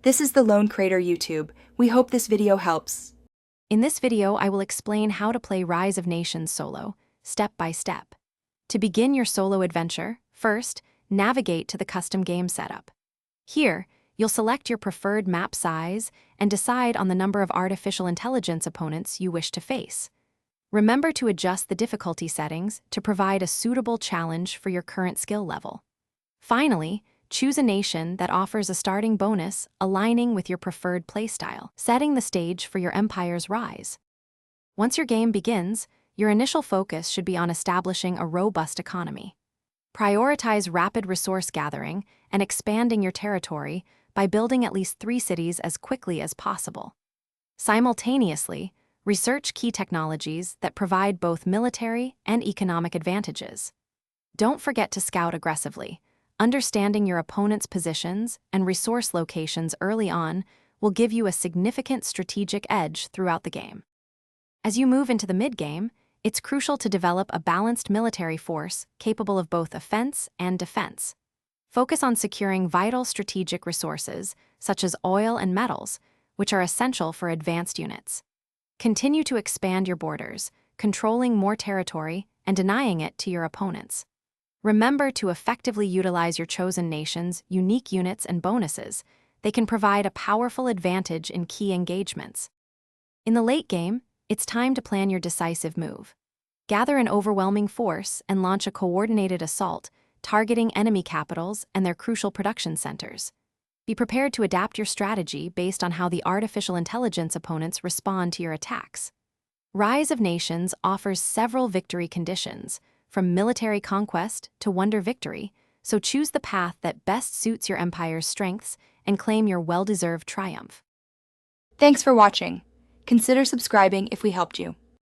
This is the Lone Crater YouTube. We hope this video helps. In this video, I will explain how to play Rise of Nations solo, step by step. To begin your solo adventure, first, navigate to the custom game setup. Here, you'll select your preferred map size and decide on the number of artificial intelligence opponents you wish to face. Remember to adjust the difficulty settings to provide a suitable challenge for your current skill level. Finally, choose a nation that offers a starting bonus aligning with your preferred playstyle, setting the stage for your empire's rise. Once your game begins, your initial focus should be on establishing a robust economy. Prioritize rapid resource gathering and expanding your territory by building at least 3 cities as quickly as possible. Simultaneously, research key technologies that provide both military and economic advantages. Don't forget to scout aggressively. Understanding your opponent's positions and resource locations early on will give you a significant strategic edge throughout the game. As you move into the mid-game, it's crucial to develop a balanced military force capable of both offense and defense. Focus on securing vital strategic resources, such as oil and metals, which are essential for advanced units. Continue to expand your borders, controlling more territory and denying it to your opponents. Remember to effectively utilize your chosen nation's unique units and bonuses. They can provide a powerful advantage in key engagements. In the late game, it's time to plan your decisive move. Gather an overwhelming force and launch a coordinated assault, targeting enemy capitals and their crucial production centers. Be prepared to adapt your strategy based on how the artificial intelligence opponents respond to your attacks. Rise of Nations offers several victory conditions, from military conquest to wonder victory, so choose the path that best suits your empire's strengths and claim your well-deserved triumph. Thanks for watching. Consider subscribing if we helped you.